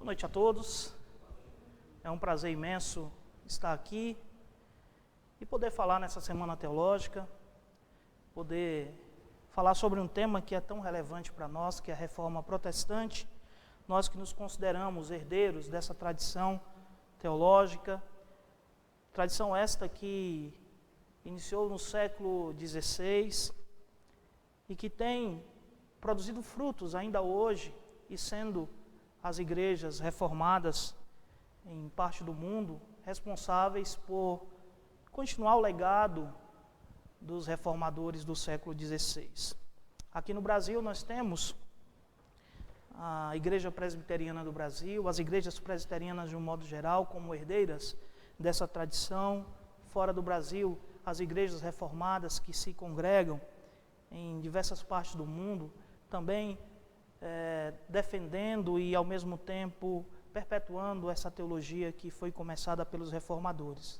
Boa noite a todos. É um prazer imenso estar aqui e poder falar nessa Semana Teológica, poder falar sobre um tema que é tão relevante para nós, que é a Reforma Protestante. Nós que nos consideramos herdeiros dessa tradição teológica, tradição esta que iniciou no século XVI e que tem produzido frutos ainda hoje e sendo as igrejas reformadas em parte do mundo responsáveis por continuar o legado dos reformadores do século XVI. Aqui no Brasil nós temos a Igreja Presbiteriana do Brasil, as igrejas presbiterianas de um modo geral como herdeiras dessa tradição. Fora do Brasil, as igrejas reformadas que se congregam em diversas partes do mundo, também defendendo e ao mesmo tempo perpetuando essa teologia que foi começada pelos reformadores.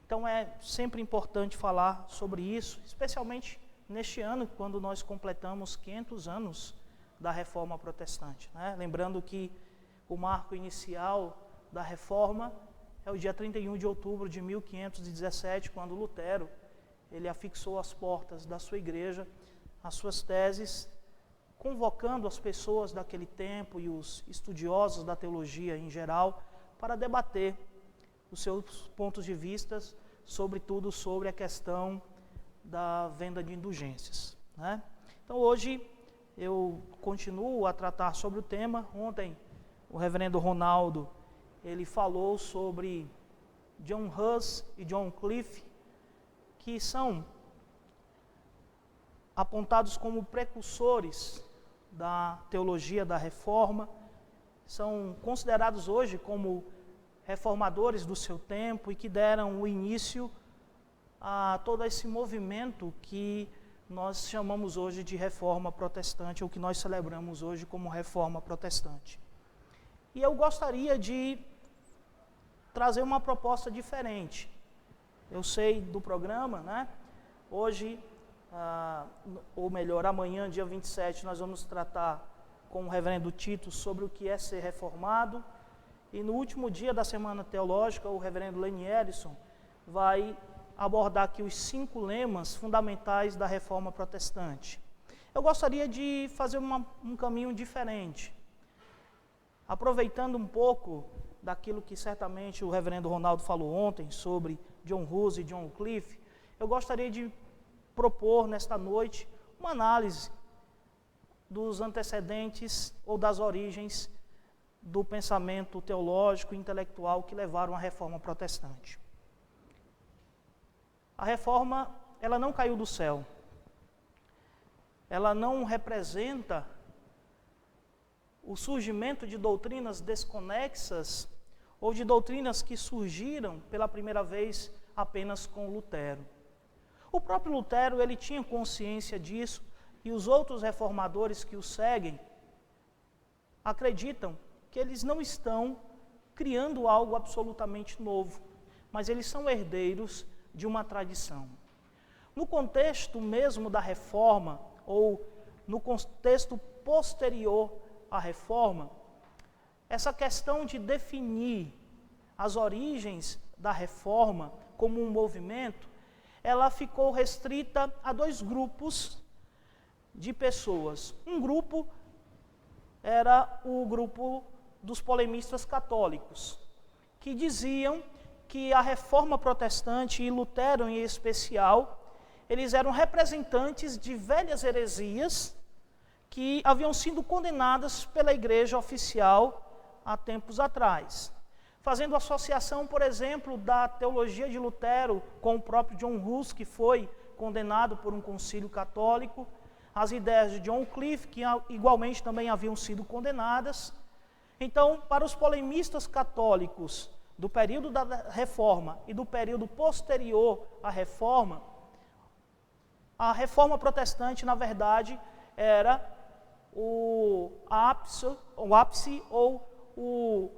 Então é sempre importante falar sobre isso, especialmente neste ano, quando nós completamos 500 anos da Reforma Protestante, né? Lembrando que o marco inicial da Reforma é o dia 31 de outubro de 1517, quando Lutero ele afixou às portas da sua igreja as suas teses, convocando as pessoas daquele tempo e os estudiosos da teologia em geral para debater os seus pontos de vista, sobretudo sobre a questão da venda de indulgências, né? Então hoje eu continuo a tratar sobre o tema. Ontem o reverendo Ronaldo ele falou sobre John Huss e John Wycliffe, que são apontados como precursores da teologia da Reforma, são considerados hoje como reformadores do seu tempo e que deram o início a todo esse movimento que nós chamamos hoje de Reforma Protestante, ou que nós celebramos hoje como Reforma Protestante. E eu gostaria de trazer uma proposta diferente. Eu sei do programa, né? Hoje, ou melhor, amanhã, dia 27, nós vamos tratar com o reverendo Tito sobre o que é ser reformado. E no último dia da Semana Teológica, o reverendo Lenny Ellison vai abordar aqui os 5 lemas fundamentais da Reforma Protestante. Eu gostaria de fazer um caminho diferente, aproveitando um pouco daquilo que certamente o reverendo Ronaldo falou ontem sobre John Huss e John Wycliffe. Eu gostaria de propor nesta noite uma análise dos antecedentes ou das origens do pensamento teológico e intelectual que levaram à Reforma Protestante. A Reforma, ela não caiu do céu. Ela não representa o surgimento de doutrinas desconexas ou de doutrinas que surgiram pela primeira vez apenas com Lutero. O próprio Lutero ele tinha consciência disso e os outros reformadores que o seguem acreditam que eles não estão criando algo absolutamente novo, mas eles são herdeiros de uma tradição. No contexto mesmo da Reforma, ou no contexto posterior à Reforma, essa questão de definir as origens da Reforma como um movimento, ela ficou restrita a 2 grupos de pessoas. Um grupo era o grupo dos polemistas católicos, que diziam que a Reforma Protestante e Lutero em especial, eles eram representantes de velhas heresias que haviam sido condenadas pela Igreja oficial há tempos atrás, fazendo associação, por exemplo, da teologia de Lutero com o próprio John Huss, que foi condenado por um concílio católico, as ideias de John Wycliffe, que igualmente também haviam sido condenadas. Então, para os polemistas católicos do período da Reforma e do período posterior à Reforma, a Reforma Protestante, na verdade, era o ápice ou o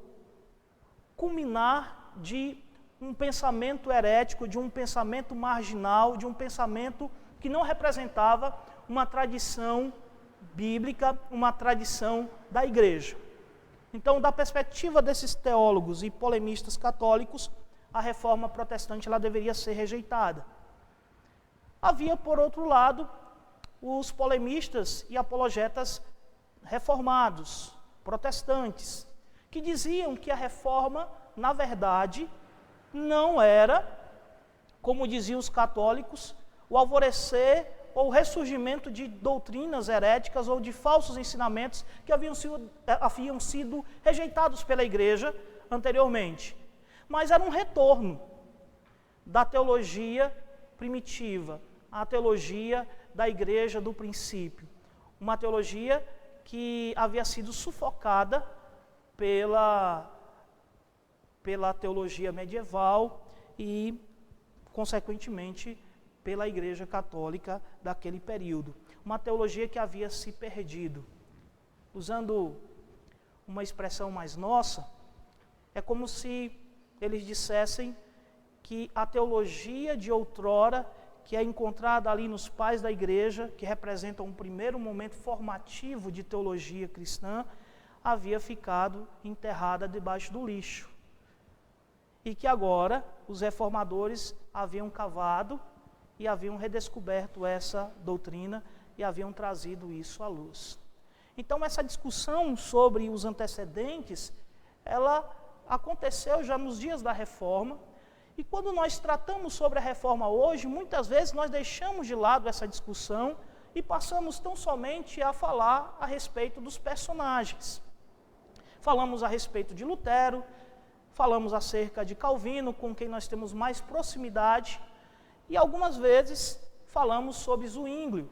culminar de um pensamento herético, de um pensamento marginal, de um pensamento que não representava uma tradição bíblica, uma tradição da igreja. Então, da perspectiva desses teólogos e polemistas católicos, a reforma protestante ela deveria ser rejeitada. Havia, por outro lado, os polemistas e apologetas reformados, protestantes, que diziam que a reforma, na verdade, não era, como diziam os católicos, o alvorecer ou ressurgimento de doutrinas heréticas ou de falsos ensinamentos que haviam sido rejeitados pela igreja anteriormente. Mas era um retorno da teologia primitiva, a teologia da igreja do princípio. Uma teologia que havia sido sufocada pela teologia medieval e, consequentemente, pela Igreja Católica daquele período. Uma teologia que havia se perdido. Usando uma expressão mais nossa, é como se eles dissessem que a teologia de outrora, que é encontrada ali nos pais da Igreja, que representam um primeiro momento formativo de teologia cristã, havia ficado enterrada debaixo do lixo. E que agora os reformadores haviam cavado e haviam redescoberto essa doutrina e haviam trazido isso à luz. Então, essa discussão sobre os antecedentes, ela aconteceu já nos dias da Reforma, e quando nós tratamos sobre a Reforma hoje, muitas vezes nós deixamos de lado essa discussão e passamos tão somente a falar a respeito dos personagens. Falamos a respeito de Lutero, falamos acerca de Calvino, com quem nós temos mais proximidade, e algumas vezes falamos sobre Zwinglio,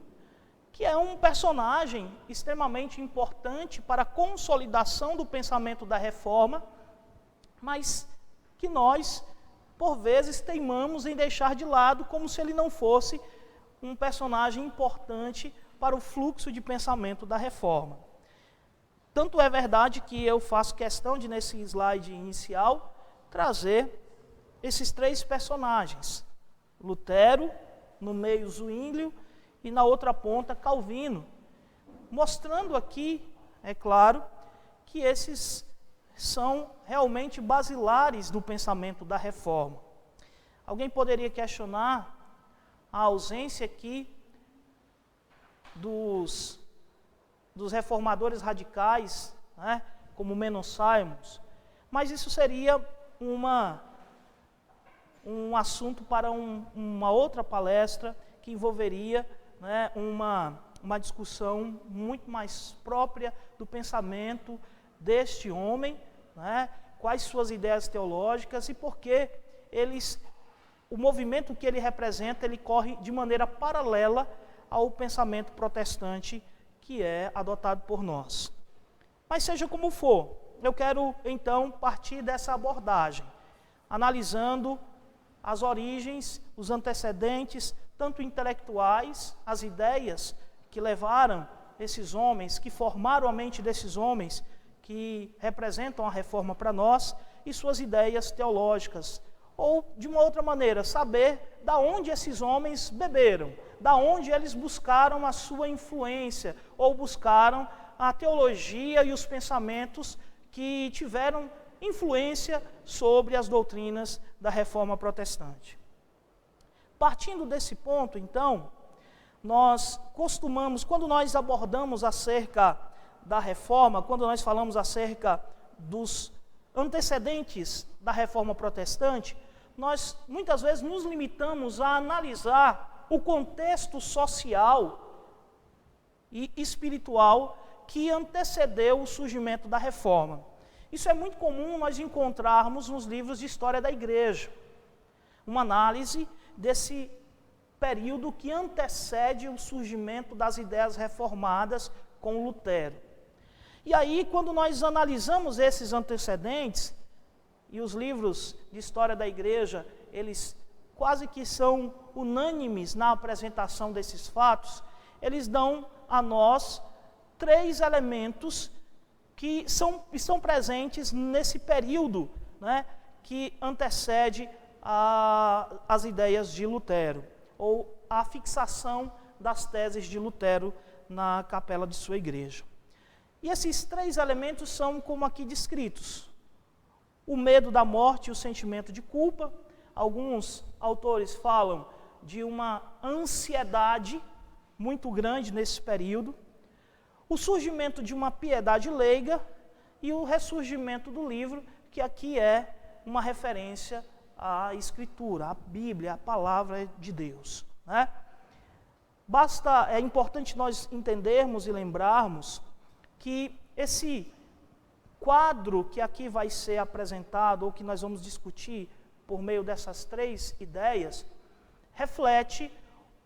que é um personagem extremamente importante para a consolidação do pensamento da Reforma, mas que nós, por vezes, teimamos em deixar de lado, como se ele não fosse um personagem importante para o fluxo de pensamento da Reforma. Tanto é verdade que eu faço questão de, nesse slide inicial, trazer esses três personagens. Lutero, no meio Zwinglio, e na outra ponta Calvino, mostrando aqui, é claro, que esses são realmente basilares do pensamento da Reforma. Alguém poderia questionar a ausência aqui dos reformadores radicais, né, como Menon Simons, mas isso seria um assunto para uma outra palestra que envolveria, né, uma discussão muito mais própria do pensamento deste homem, né, quais suas ideias teológicas e por que o movimento que ele representa, ele corre de maneira paralela ao pensamento protestante que é adotado por nós. Mas seja como for, eu quero então partir dessa abordagem, analisando as origens, os antecedentes, tanto intelectuais, as ideias que levaram esses homens, que formaram a mente desses homens, que representam a Reforma para nós, e suas ideias teológicas. Ou, de uma outra maneira, saber da onde esses homens beberam, da onde eles buscaram a sua influência, ou buscaram a teologia e os pensamentos que tiveram influência sobre as doutrinas da Reforma Protestante. Partindo desse ponto, então, nós costumamos, quando nós abordamos acerca da Reforma, quando nós falamos acerca dos antecedentes da Reforma Protestante, nós muitas vezes nos limitamos a analisar o contexto social e espiritual que antecedeu o surgimento da Reforma. Isso é muito comum nós encontrarmos nos livros de história da igreja, uma análise desse período que antecede o surgimento das ideias reformadas com Lutero. E aí, quando nós analisamos esses antecedentes, e os livros de história da igreja, eles quase que são unânimes na apresentação desses fatos, eles dão a nós três elementos que estão presentes nesse período, né, que antecede as ideias de Lutero, ou a fixação das teses de Lutero na capela de sua igreja. E esses três elementos são como aqui descritos. O medo da morte e o sentimento de culpa. Alguns autores falam de uma ansiedade muito grande nesse período. O surgimento de uma piedade leiga e o ressurgimento do livro, que aqui é uma referência à Escritura, à Bíblia, à Palavra de Deus, né? É importante nós entendermos e lembrarmos que esse quadro que aqui vai ser apresentado, ou que nós vamos discutir por meio dessas três ideias, reflete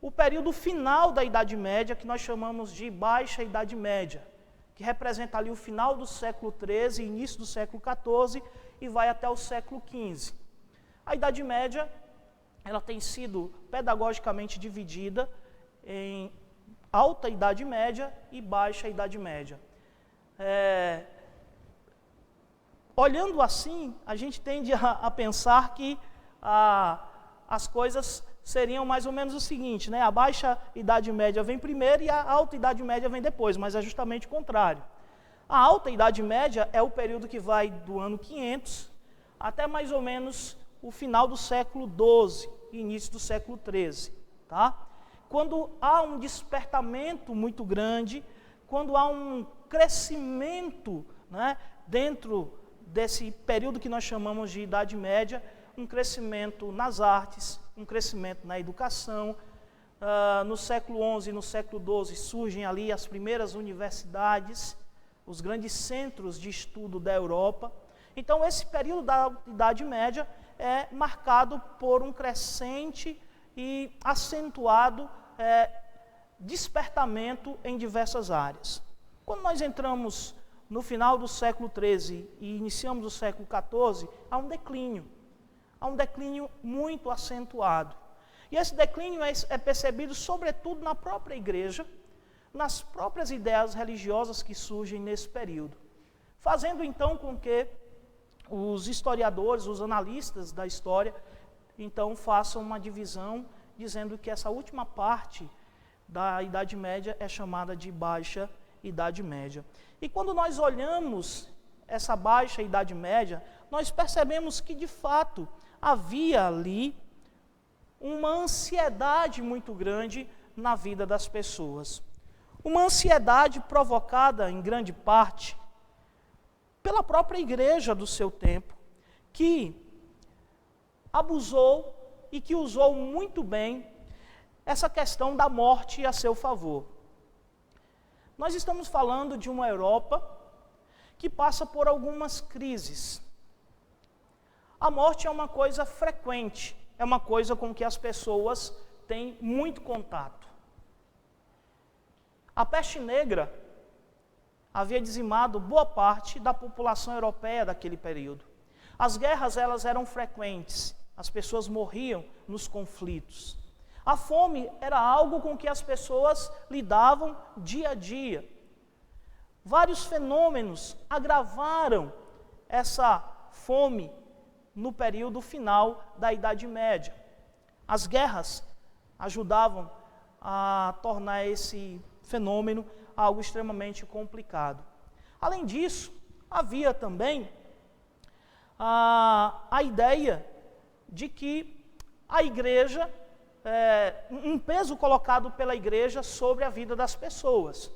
o período final da Idade Média, que nós chamamos de Baixa Idade Média, que representa ali o final do século XIII, início do século XIV e vai até o século XV. A Idade Média, ela tem sido pedagogicamente dividida em Alta Idade Média e Baixa Idade Média. Olhando assim, a gente tende a pensar que as coisas seriam mais ou menos o seguinte, né? A Baixa Idade Média vem primeiro e a Alta Idade Média vem depois, mas é justamente o contrário. A Alta Idade Média é o período que vai do ano 500 até mais ou menos o final do século XII e início do século XIII, tá? Quando há um despertamento muito grande, quando há um crescimento, né, dentro desse período que nós chamamos de Idade Média, um crescimento nas artes, um crescimento na educação. No século XI e no século XII surgem ali as primeiras universidades, os grandes centros de estudo da Europa. Então, esse período da Idade Média é marcado por um crescente e acentuado despertamento em diversas áreas. Quando nós entramos no final do século XIII e iniciamos o século XIV, há um declínio muito acentuado. E esse declínio é percebido sobretudo na própria igreja, nas próprias ideias religiosas que surgem nesse período, fazendo então com que os historiadores, os analistas da história, então façam uma divisão, dizendo que essa última parte da Idade Média é chamada de Baixa Idade Média. E quando nós olhamos essa Baixa Idade Média, nós percebemos que, de fato, havia ali uma ansiedade muito grande na vida das pessoas. Uma ansiedade provocada, em grande parte, pela própria igreja do seu tempo, que abusou e que usou muito bem essa questão da morte a seu favor. Nós estamos falando de uma Europa que passa por algumas crises. A morte é uma coisa frequente, é uma coisa com que as pessoas têm muito contato. A peste negra havia dizimado boa parte da população europeia daquele período. As guerras, elas eram frequentes, as pessoas morriam nos conflitos. A fome era algo com que as pessoas lidavam dia a dia. Vários fenômenos agravaram essa fome no período final da Idade Média. As guerras ajudavam a tornar esse fenômeno algo extremamente complicado. Além disso, havia também a ideia de que a igreja, um peso colocado pela igreja sobre a vida das pessoas.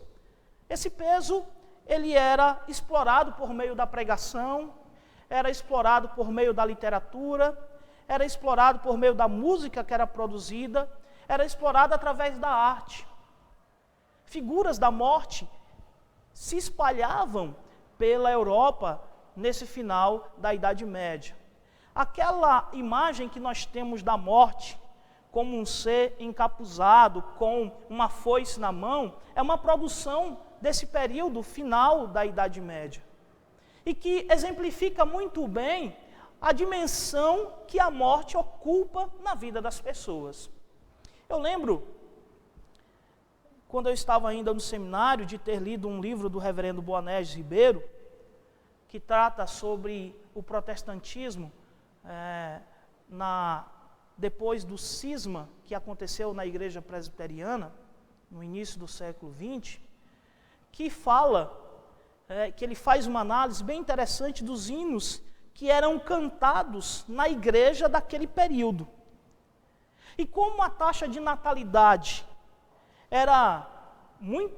Esse peso, ele era explorado por meio da pregação, era explorado por meio da literatura, era explorado por meio da música que era produzida, era explorado através da arte. Figuras da morte se espalhavam pela Europa nesse final da Idade Média. Aquela imagem que nós temos da morte como um ser encapuzado, com uma foice na mão, é uma produção desse período final da Idade Média. E que exemplifica muito bem a dimensão que a morte ocupa na vida das pessoas. Eu lembro, quando eu estava ainda no seminário, de ter lido um livro do reverendo Boanerges Ribeiro, que trata sobre o protestantismo depois do cisma que aconteceu na igreja presbiteriana, no início do século XX, que fala que ele faz uma análise bem interessante dos hinos que eram cantados na igreja daquele período. E como a taxa de natalidade era muito,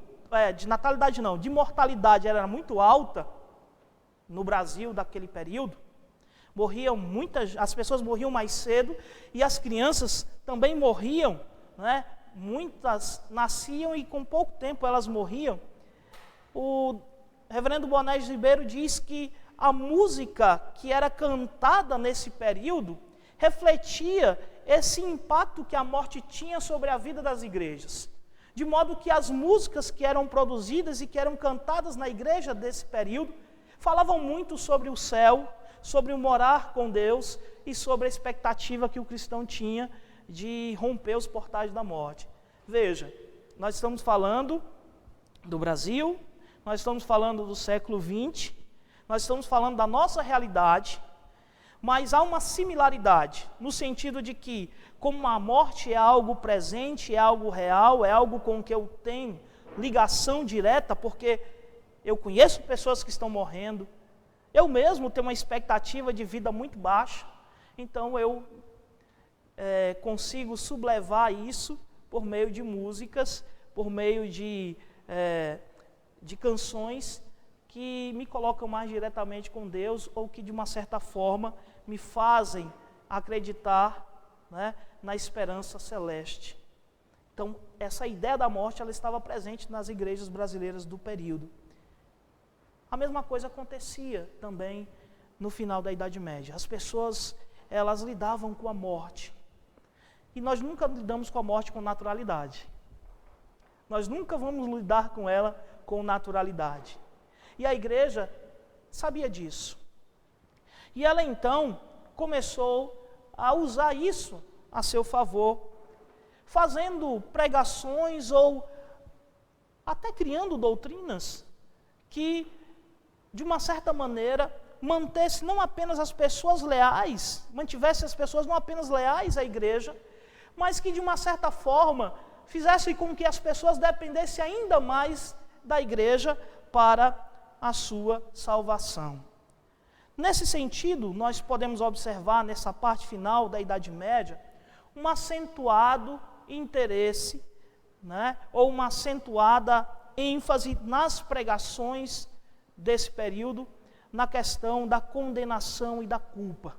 de mortalidade era muito alta no Brasil daquele período, as pessoas morriam mais cedo e as crianças também morriam, né? Muitas nasciam e com pouco tempo elas morriam. O reverendo Bonés Ribeiro diz que a música que era cantada nesse período refletia esse impacto que a morte tinha sobre a vida das igrejas. De modo que as músicas que eram produzidas e que eram cantadas na igreja desse período falavam muito sobre o céu, sobre o morar com Deus e sobre a expectativa que o cristão tinha de romper os portais da morte. Veja, nós estamos falando do Brasil, nós estamos falando do século XX, nós estamos falando da nossa realidade, mas há uma similaridade, no sentido de que, como a morte é algo presente, é algo real, é algo com que eu tenho ligação direta, porque eu conheço pessoas que estão morrendo, eu mesmo tenho uma expectativa de vida muito baixa, então eu consigo sublevar isso por meio de músicas, por meio de canções que me colocam mais diretamente com Deus ou que de uma certa forma me fazem acreditar, né, na esperança celeste. Então, essa ideia da morte ela estava presente nas igrejas brasileiras do período. A mesma coisa acontecia também no final da Idade Média. As pessoas, elas lidavam com a morte. E nós nunca lidamos com a morte com naturalidade. Nós nunca vamos lidar com ela com naturalidade. E a igreja sabia disso. E ela então começou a usar isso a seu favor, fazendo pregações ou até criando doutrinas que, de uma certa maneira, mantesse não apenas as pessoas leais, mantivesse as pessoas não apenas leais à igreja, mas que de uma certa forma fizesse com que as pessoas dependessem ainda mais da igreja para a sua salvação. Nesse sentido, nós podemos observar nessa parte final da Idade Média um acentuado interesse, né, ou uma acentuada ênfase nas pregações desse período na questão da condenação e da culpa.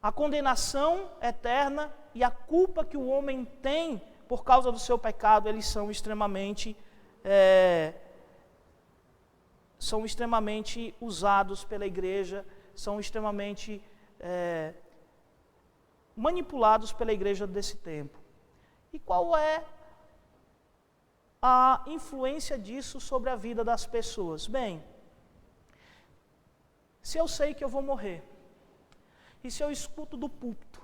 A condenação eterna e a culpa que o homem tem por causa do seu pecado, eles são extremamente usados pela igreja, são extremamente manipulados pela igreja desse tempo. E qual é a influência disso sobre a vida das pessoas? Bem, se eu sei que eu vou morrer, e se eu escuto do púlpito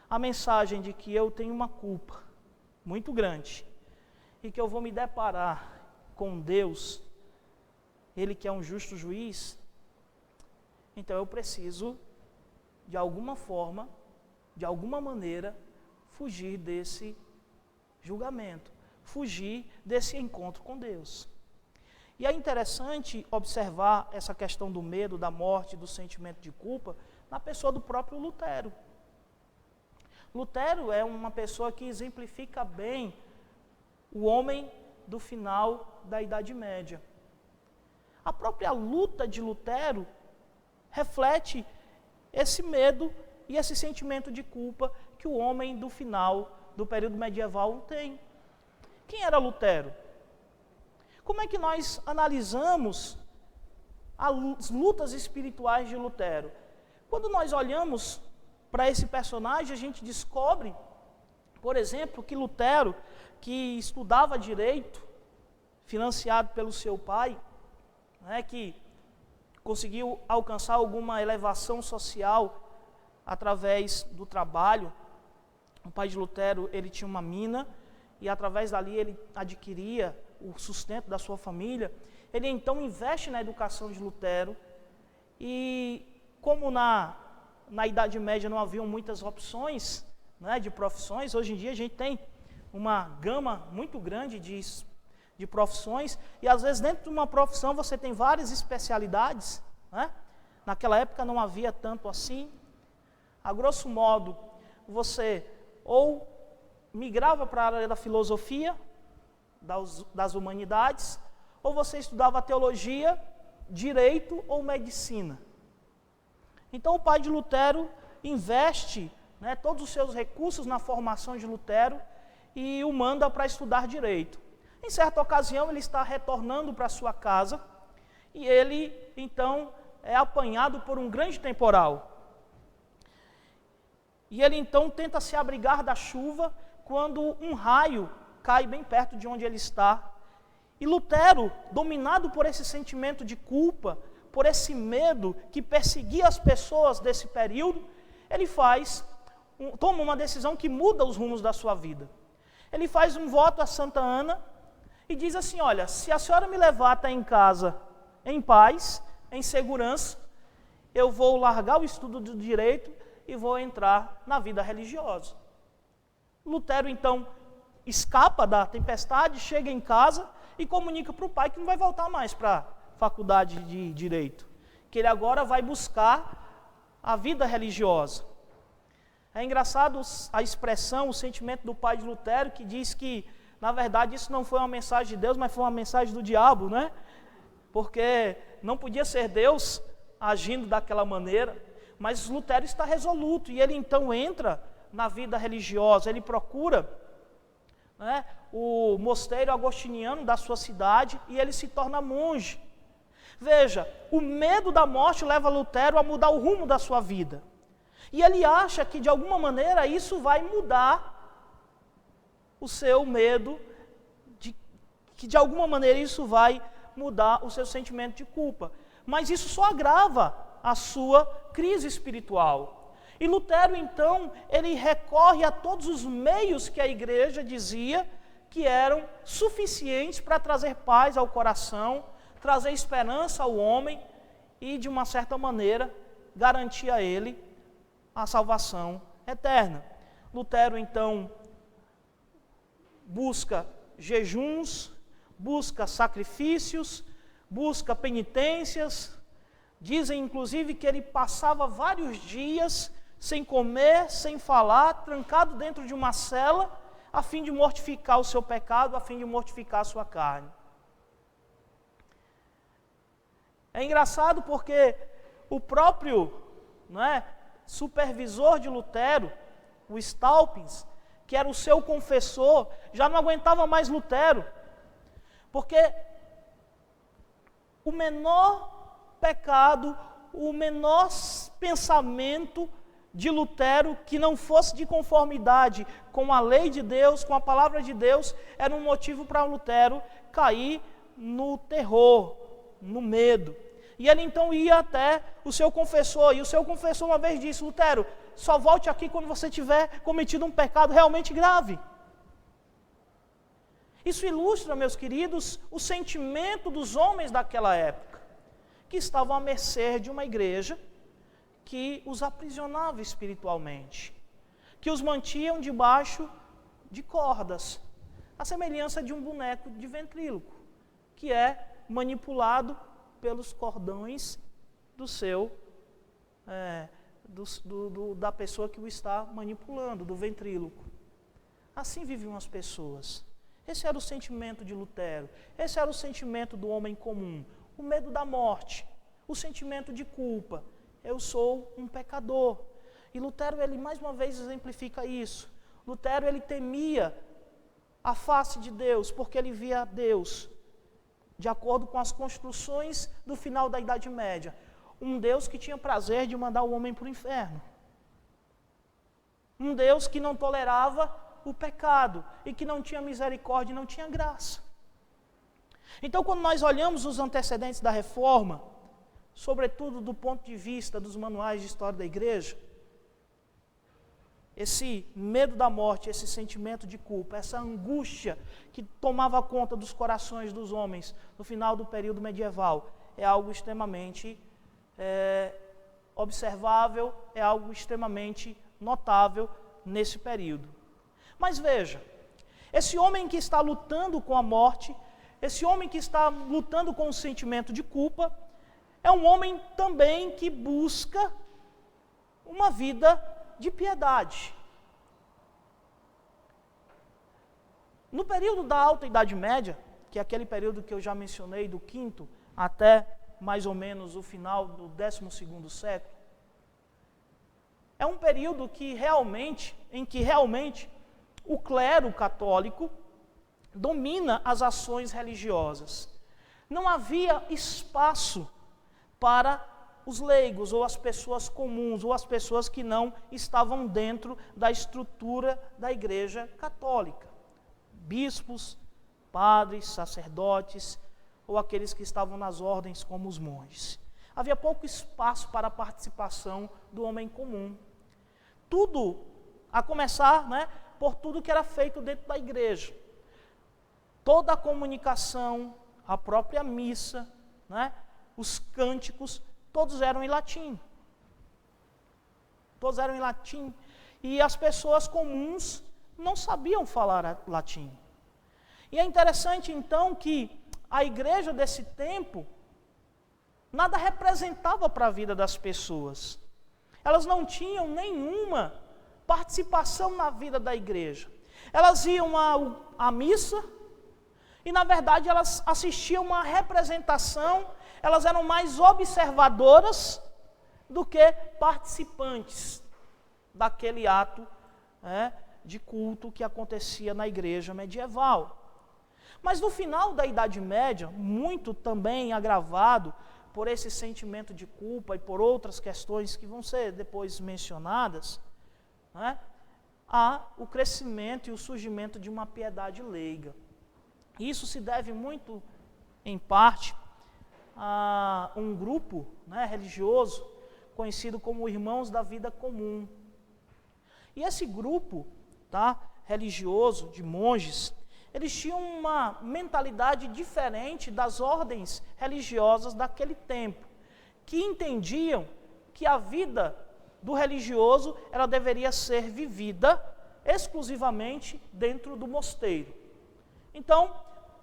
a mensagem de que eu tenho uma culpa muito grande, e que eu vou me deparar com Deus, Ele que é um justo juiz, então eu preciso, de alguma forma, de alguma maneira, fugir desse julgamento, fugir desse encontro com Deus. E é interessante observar essa questão do medo, da morte, do sentimento de culpa, na pessoa do próprio Lutero. Lutero é uma pessoa que exemplifica bem o homem do final da Idade Média. A própria luta de Lutero reflete esse medo e esse sentimento de culpa que o homem do final do período medieval tem. Quem era Lutero? Como é que nós analisamos as lutas espirituais de Lutero? Quando nós olhamos para esse personagem, a gente descobre, por exemplo, que Lutero, que estudava direito, financiado pelo seu pai, né, que conseguiu alcançar alguma elevação social através do trabalho. O pai de Lutero, ele tinha uma mina e através dali ele adquiria o sustento da sua família. Ele então investe na educação de Lutero e como na Idade Média não haviam muitas opções, né, de profissões, hoje em dia a gente tem uma gama muito grande de profissões, e às vezes dentro de uma profissão você tem várias especialidades, né? Naquela época não havia tanto assim. A grosso modo, você ou migrava para a área da filosofia, das humanidades, ou você estudava teologia, direito ou medicina. Então o pai de Lutero investe, né, todos os seus recursos na formação de Lutero e o manda para estudar direito. Em certa ocasião ele está retornando para sua casa e ele então é apanhado por um grande temporal. E ele então tenta se abrigar da chuva quando um raio cai bem perto de onde ele está. E Lutero, dominado por esse sentimento de culpa, por esse medo que perseguia as pessoas desse período, ele toma uma decisão que muda os rumos da sua vida. Ele faz um voto a Santa Ana e diz assim: olha, se a senhora me levar até em casa em paz, em segurança, eu vou largar o estudo do direito e vou entrar na vida religiosa. Lutero então escapa da tempestade, chega em casa e comunica para o pai que não vai voltar mais para a faculdade de direito, que ele agora vai buscar a vida religiosa. É engraçado a expressão, o sentimento do pai de Lutero, que diz que, na verdade, isso não foi uma mensagem de Deus, mas foi uma mensagem do diabo, né? Porque não podia ser Deus agindo daquela maneira, mas Lutero está resoluto, e ele então entra na vida religiosa, ele procura, né, o mosteiro agostiniano da sua cidade, e ele se torna monge. Veja, o medo da morte leva Lutero a mudar o rumo da sua vida. E ele acha que de alguma maneira isso vai mudar o seu medo, que de alguma maneira isso vai mudar o seu sentimento de culpa. Mas isso só agrava a sua crise espiritual. E Lutero, então, ele recorre a todos os meios que a igreja dizia que eram suficientes para trazer paz ao coração, trazer esperança ao homem e, de uma certa maneira, garantir a ele a salvação eterna. Lutero, então, busca jejuns, busca sacrifícios, busca penitências. Dizem, inclusive, que ele passava vários dias sem comer, sem falar, trancado dentro de uma cela, a fim de mortificar o seu pecado, a fim de mortificar a sua carne. É engraçado porque o próprio, supervisor de Lutero, o Staupitz, que era o seu confessor, já não aguentava mais Lutero, porque o menor pecado, o menor pensamento de Lutero que não fosse de conformidade com a lei de Deus, com a palavra de Deus, era um motivo para Lutero cair no terror, no medo. E ele então ia até o seu confessor, e o seu confessor uma vez disse: Lutero, só volte aqui quando você tiver cometido um pecado realmente grave. Isso ilustra, meus queridos, o sentimento dos homens daquela época, que estavam à mercê de uma igreja que os aprisionava espiritualmente, que os mantiam debaixo de cordas, a semelhança de um boneco de ventríloco, que é manipulado pelos cordões da pessoa que o está manipulando, do ventríloco. Assim viviam as pessoas. Esse era o sentimento de Lutero, esse era o sentimento do homem comum, o medo da morte, o sentimento de culpa. Eu sou um pecador. E Lutero, ele mais uma vez exemplifica isso. Lutero, ele temia a face de Deus, porque ele via Deus de acordo com as construções do final da Idade Média. Um Deus que tinha prazer de mandar o homem para o inferno. Um Deus que não tolerava o pecado e que não tinha misericórdia e não tinha graça. Então, quando nós olhamos os antecedentes da Reforma, sobretudo do ponto de vista dos manuais de história da igreja, esse medo da morte, esse sentimento de culpa, essa angústia que tomava conta dos corações dos homens no final do período medieval, é algo extremamente observável, é algo extremamente notável nesse período. Mas veja, esse homem que está lutando com a morte, esse homem que está lutando com o sentimento de culpa, é um homem também que busca uma vida de piedade. No período da Alta Idade Média, que é aquele período que eu já mencionei, do 5º até mais ou menos o final do 12º século, é um período em que realmente o clero católico domina as ações religiosas. Não havia espaço para os leigos, ou as pessoas comuns, ou as pessoas que não estavam dentro da estrutura da Igreja Católica. Bispos, padres, sacerdotes, ou aqueles que estavam nas ordens como os monges. Havia pouco espaço para a participação do homem comum. Tudo, a começar, por tudo que era feito dentro da igreja. Toda a comunicação, a própria missa, os cânticos, todos eram em latim. Todos eram em latim. E as pessoas comuns não sabiam falar latim. E é interessante, então, que a igreja desse tempo nada representava para a vida das pessoas. Elas não tinham nenhuma participação na vida da igreja. Elas iam à missa e, na verdade, elas assistiam uma representação, elas eram mais observadoras do que participantes daquele ato de culto que acontecia na igreja medieval. Mas no final da Idade Média, muito também agravado por esse sentimento de culpa e por outras questões que vão ser depois mencionadas, há o crescimento e o surgimento de uma piedade leiga. Isso se deve muito, em parte, a um grupo religioso conhecido como Irmãos da Vida Comum. E esse grupo religioso de monges, eles tinham uma mentalidade diferente das ordens religiosas daquele tempo, que entendiam que a vida do religioso ela deveria ser vivida exclusivamente dentro do mosteiro. Então,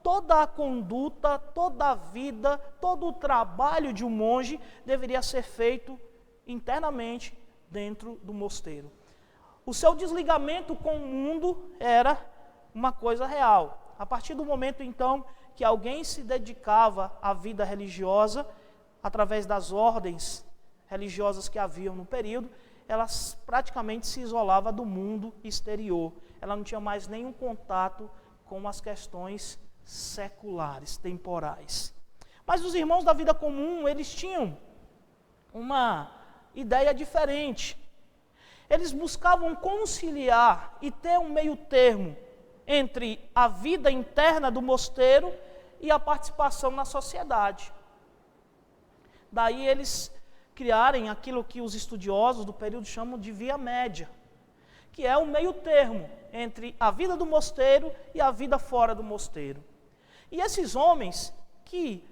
toda a conduta, toda a vida, todo o trabalho de um monge deveria ser feito internamente dentro do mosteiro. O seu desligamento com o mundo era uma coisa real. A partir do momento, então, que alguém se dedicava à vida religiosa, através das ordens religiosas que haviam no período, ela praticamente se isolava do mundo exterior. Ela não tinha mais nenhum contato com as questões seculares, temporais. Mas os irmãos da vida comum, eles tinham uma ideia diferente. Eles buscavam conciliar e ter um meio termo entre a vida interna do mosteiro e a participação na sociedade. Daí eles criarem aquilo que os estudiosos do período chamam de via média, que é o meio termo entre a vida do mosteiro e a vida fora do mosteiro. E esses homens que,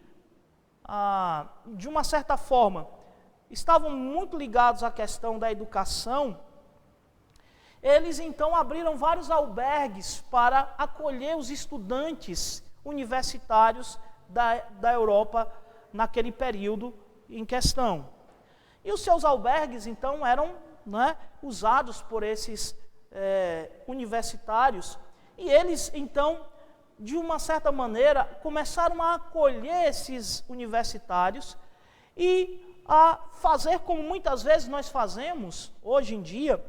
de uma certa forma, estavam muito ligados à questão da educação, eles então abriram vários albergues para acolher os estudantes universitários da Europa naquele período em questão. E os seus albergues então eram usados por esses universitários, e eles então, de uma certa maneira, começaram a acolher esses universitários e a fazer como muitas vezes nós fazemos hoje em dia,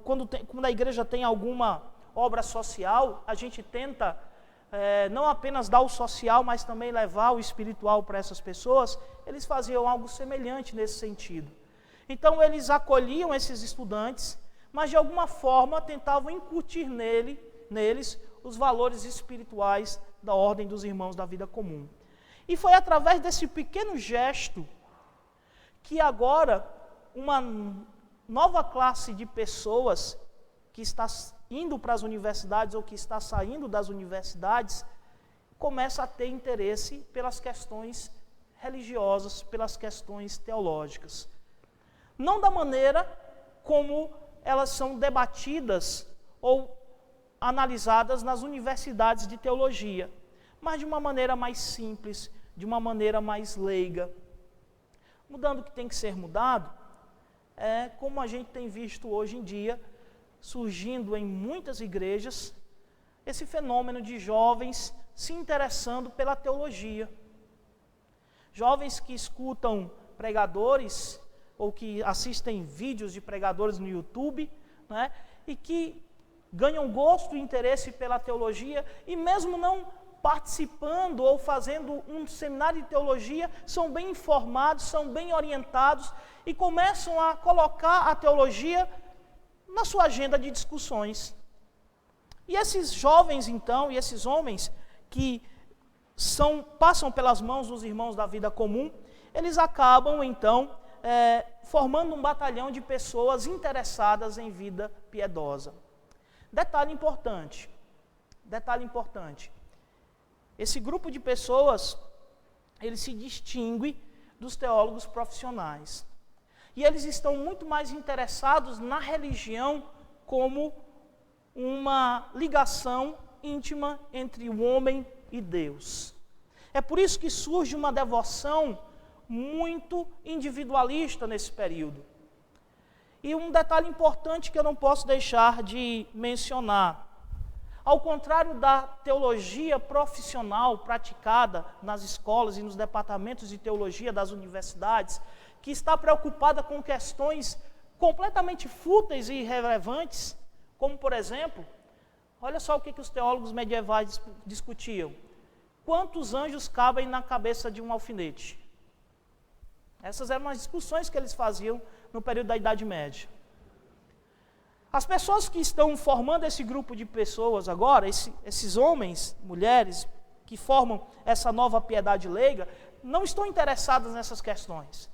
quando a igreja tem alguma obra social, a gente tenta não apenas dar o social, mas também levar o espiritual para essas pessoas. Eles faziam algo semelhante nesse sentido. Então eles acolhiam esses estudantes, mas de alguma forma tentavam incutir neles os valores espirituais da ordem dos irmãos da vida comum. E foi através desse pequeno gesto que agora uma nova classe de pessoas que está indo para as universidades ou que está saindo das universidades começa a ter interesse pelas questões religiosas, pelas questões teológicas. Não da maneira como elas são debatidas ou analisadas nas universidades de teologia, mas de uma maneira mais simples, de uma maneira mais leiga. Mudando o que tem que ser mudado, como a gente tem visto hoje em dia, surgindo em muitas igrejas, esse fenômeno de jovens se interessando pela teologia. Jovens que escutam pregadores ou que assistem vídeos de pregadores no YouTube, né, e que ganham gosto e interesse pela teologia, e mesmo não participando ou fazendo um seminário de teologia, são bem informados, são bem orientados e começam a colocar a teologia na sua agenda de discussões. E esses jovens, então, e esses homens que passam pelas mãos dos irmãos da vida comum, eles acabam, então, formando um batalhão de pessoas interessadas em vida piedosa. Detalhe importante, esse grupo de pessoas, ele se distingue dos teólogos profissionais. E eles estão muito mais interessados na religião como uma ligação íntima entre o homem e Deus. É por isso que surge uma devoção muito individualista nesse período. E um detalhe importante que eu não posso deixar de mencionar: ao contrário da teologia profissional praticada nas escolas e nos departamentos de teologia das universidades, que está preocupada com questões completamente fúteis e irrelevantes, como, por exemplo, olha só o que os teólogos medievais discutiam: quantos anjos cabem na cabeça de um alfinete? Essas eram as discussões que eles faziam no período da Idade Média. As pessoas que estão formando esse grupo de pessoas agora, esses homens, mulheres, que formam essa nova piedade leiga, não estão interessados nessas questões.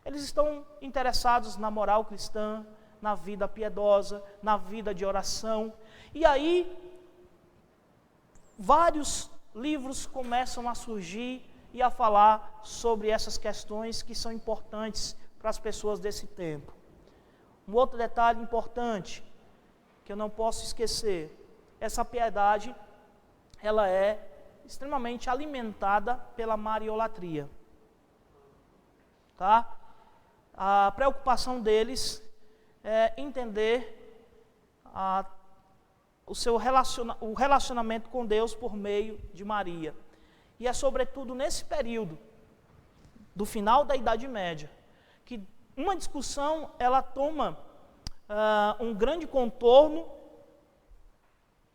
Eles estão interessados na moral cristã, na vida piedosa, na vida de oração. E aí, vários livros começam a surgir e a falar sobre essas questões que são importantes para as pessoas desse tempo. Um outro detalhe importante, que eu não posso esquecer: essa piedade, ela é extremamente alimentada pela mariolatria. Tá? A preocupação deles é entender o relacionamento com Deus por meio de Maria. E é sobretudo nesse período, do final da Idade Média, que uma discussão ela toma um grande contorno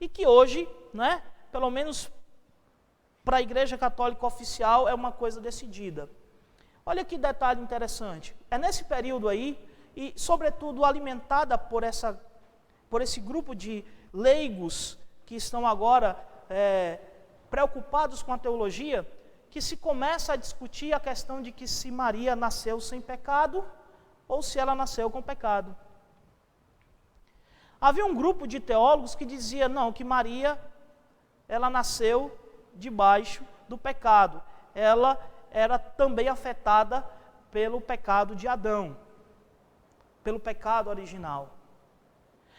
e que hoje, né, pelo menos para a Igreja Católica Oficial, é uma coisa decidida. Olha que detalhe interessante. É nesse período aí, e sobretudo alimentada por esse grupo de leigos que estão agora preocupados com a teologia, que se começa a discutir a questão de que se Maria nasceu sem pecado ou se ela nasceu com pecado. Havia um grupo de teólogos que dizia não, que Maria, ela nasceu debaixo do pecado. Ela era também afetada pelo pecado de Adão, pelo pecado original.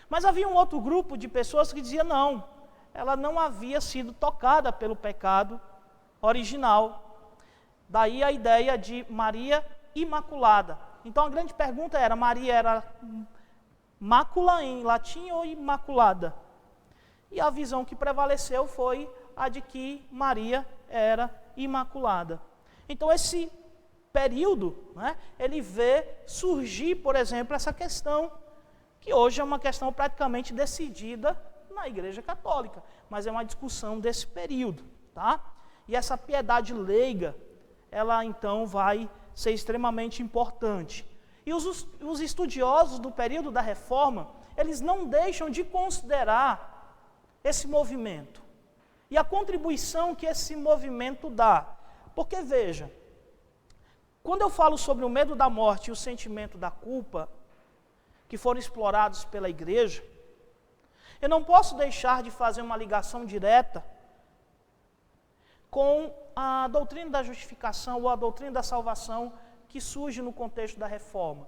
Mas havia um outro grupo de pessoas que dizia não, ela não havia sido tocada pelo pecado original. Daí a ideia de Maria Imaculada. Então a grande pergunta era: Maria era mácula em latim ou imaculada? E a visão que prevaleceu foi a de que Maria era imaculada. Então esse período, né, ele vê surgir, por exemplo, essa questão, que hoje é uma questão praticamente decidida na Igreja Católica, mas é uma discussão desse período, tá? E essa piedade leiga, ela então vai ser extremamente importante. E os estudiosos do período da Reforma, eles não deixam de considerar esse movimento e a contribuição que esse movimento dá. Porque veja, quando eu falo sobre o medo da morte e o sentimento da culpa, que foram explorados pela igreja, eu não posso deixar de fazer uma ligação direta com a doutrina da justificação ou a doutrina da salvação que surge no contexto da Reforma.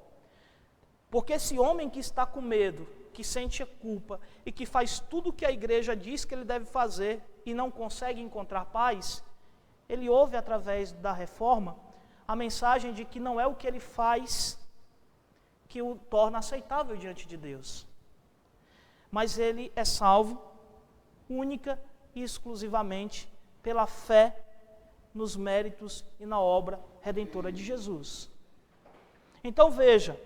Porque esse homem que está com medo que sente a culpa e que faz tudo o que a igreja diz que ele deve fazer e não consegue encontrar paz, ele ouve através da reforma a mensagem de que não é o que ele faz que o torna aceitável diante de Deus, mas ele é salvo única e exclusivamente pela fé nos méritos e na obra redentora de Jesus. Então veja,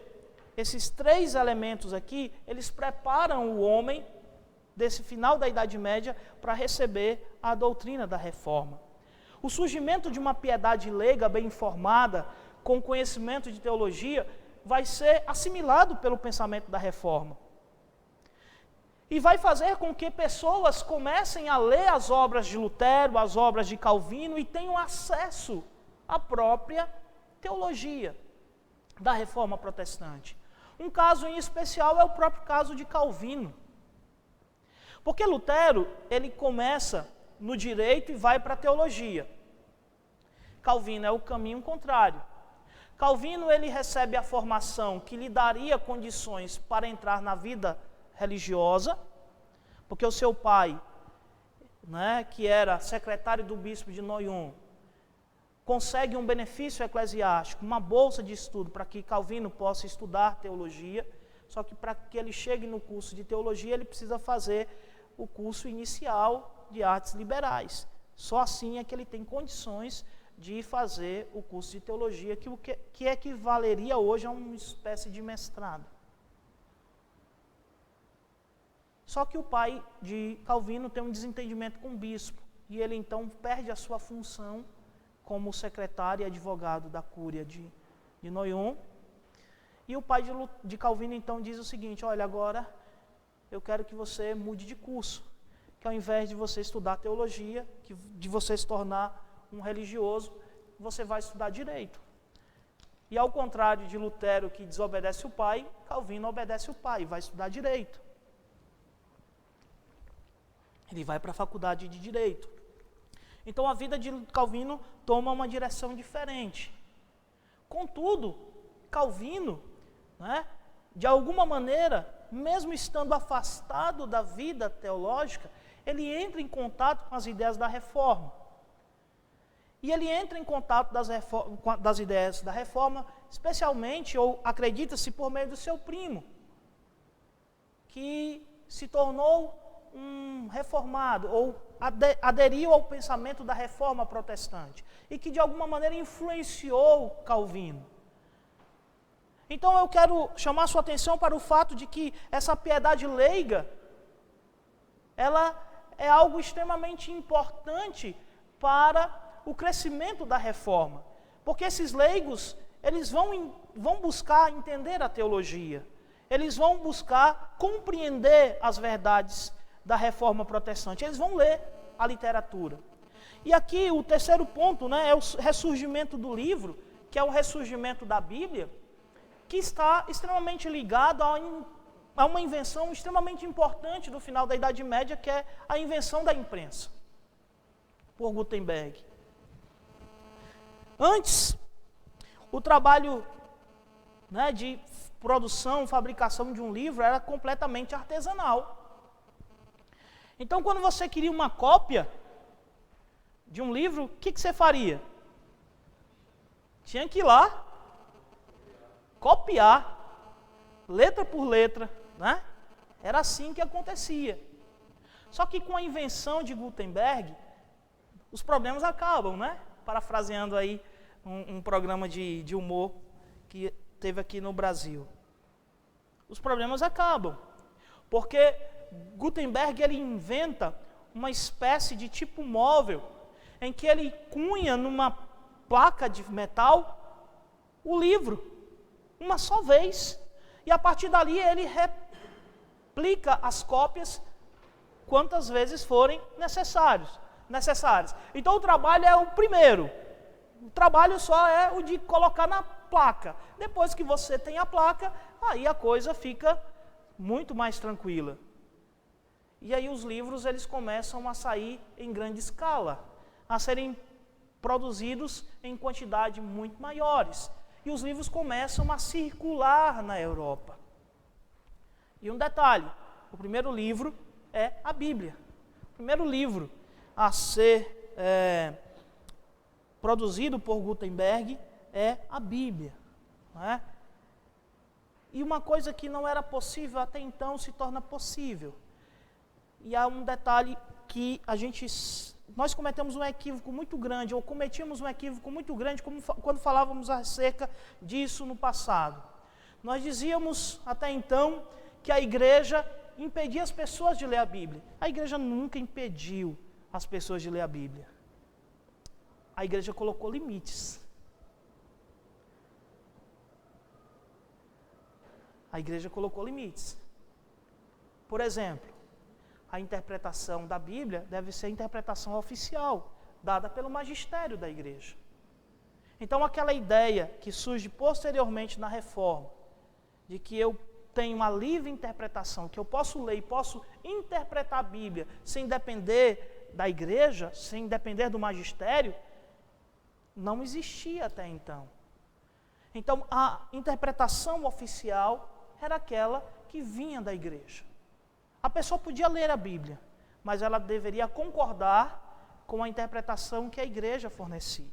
esses três elementos aqui, eles preparam o homem desse final da Idade Média para receber a doutrina da reforma. O surgimento de uma piedade leiga, bem informada, com conhecimento de teologia, vai ser assimilado pelo pensamento da reforma. E vai fazer com que pessoas comecem a ler as obras de Lutero, as obras de Calvino e tenham acesso à própria teologia da reforma protestante. Um caso em especial é o próprio caso de Calvino. Porque Lutero, ele começa no direito e vai para a teologia. Calvino é o caminho contrário. Calvino, ele recebe a formação que lhe daria condições para entrar na vida religiosa, porque o seu pai, que era secretário do bispo de Noyon, consegue um benefício eclesiástico, uma bolsa de estudo para que Calvino possa estudar teologia, só que para que ele chegue no curso de teologia, ele precisa fazer o curso inicial de artes liberais. Só assim é que ele tem condições de fazer o curso de teologia, que equivaleria hoje a uma espécie de mestrado. Só que o pai de Calvino tem um desentendimento com o bispo, e ele então perde a sua função como secretário e advogado da cúria de Noyon. E o pai de Calvino então diz o seguinte: olha, agora eu quero que você mude de curso, que ao invés de você estudar teologia, de você se tornar um religioso, você vai estudar direito. E ao contrário de Lutero, que desobedece o pai, Calvino obedece o pai e vai estudar direito. Ele vai para a faculdade de direito. Então a vida de Calvino toma uma direção diferente. Contudo, Calvino, de alguma maneira, mesmo estando afastado da vida teológica, ele entra em contato com as ideias da reforma. E ele entra em contato das ideias da reforma, especialmente, ou acredita-se, por meio do seu primo, que se tornou um reformado, ou aderiu ao pensamento da reforma protestante, e que de alguma maneira influenciou Calvino. Então eu quero chamar sua atenção para o fato de que essa piedade leiga, ela é algo extremamente importante para o crescimento da reforma, porque esses leigos, eles vão buscar entender a teologia, eles vão buscar compreender as verdades da reforma protestante, eles vão ler a literatura. E aqui o terceiro ponto, é o ressurgimento do livro, que é o ressurgimento da Bíblia, que está extremamente ligado a uma invenção extremamente importante do final da Idade Média, que é a invenção da imprensa, por Gutenberg. Antes, o trabalho de produção, fabricação de um livro era completamente artesanal. Então, quando você queria uma cópia de um livro, o que você faria? Tinha que ir lá, copiar, letra por letra, Era assim que acontecia. Só que com a invenção de Gutenberg, os problemas acabam, Parafraseando aí um programa de humor que teve aqui no Brasil. Os problemas acabam, porque Gutenberg, ele inventa uma espécie de tipo móvel, em que ele cunha numa placa de metal o livro, uma só vez, e a partir dali ele replica as cópias quantas vezes forem necessárias. Então o trabalho é o primeiro, o trabalho só é o de colocar na placa. Depois que você tem a placa, aí a coisa fica muito mais tranquila. E aí os livros, eles começam a sair em grande escala, a serem produzidos em quantidade muito maiores. E os livros começam a circular na Europa. E um detalhe, o primeiro livro é a Bíblia. O primeiro livro a ser produzido por Gutenberg é a Bíblia. Não é? E uma coisa que não era possível até então se torna possível. E há um detalhe que nós cometemos um equívoco muito grande, ou cometíamos um equívoco muito grande quando falávamos acerca disso no passado. Nós dizíamos até então que a igreja impedia as pessoas de ler a Bíblia. A igreja nunca impediu as pessoas de ler a Bíblia. A igreja colocou limites. A igreja colocou limites. Por exemplo, a interpretação da Bíblia deve ser a interpretação oficial, dada pelo magistério da igreja. Então, aquela ideia que surge posteriormente na Reforma, de que eu tenho uma livre interpretação, que eu posso ler e posso interpretar a Bíblia sem depender da igreja, sem depender do magistério, não existia até então. Então, a interpretação oficial era aquela que vinha da igreja. A pessoa podia ler a Bíblia, mas ela deveria concordar com a interpretação que a igreja fornecia.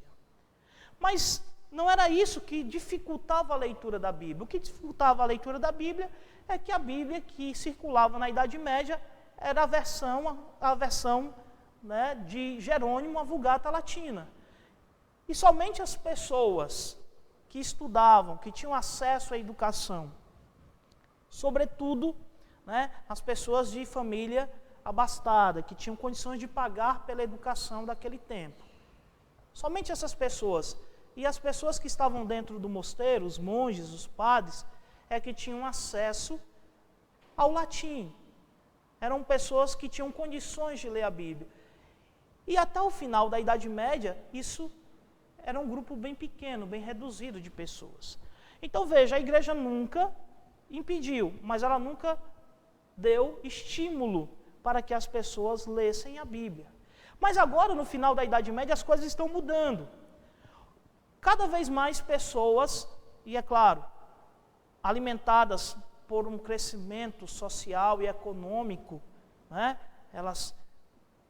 Mas não era isso que dificultava a leitura da Bíblia. O que dificultava a leitura da Bíblia é que a Bíblia que circulava na Idade Média era a versão né, de Jerônimo, a Vulgata Latina. E somente as pessoas que estudavam, que tinham acesso à educação, sobretudo né, as pessoas de família abastada, que tinham condições de pagar pela educação daquele tempo. Somente essas pessoas, e as pessoas que estavam dentro do mosteiro, os monges, os padres, é que tinham acesso ao latim. Eram pessoas que tinham condições de ler a Bíblia. E até o final da Idade Média, isso era um grupo bem pequeno, bem reduzido de pessoas. Então veja, a igreja nunca impediu, mas ela nunca deu estímulo para que as pessoas lessem a Bíblia. Mas agora, no final da Idade Média, as coisas estão mudando. Cada vez mais pessoas, e é claro, alimentadas por um crescimento social e econômico, né, elas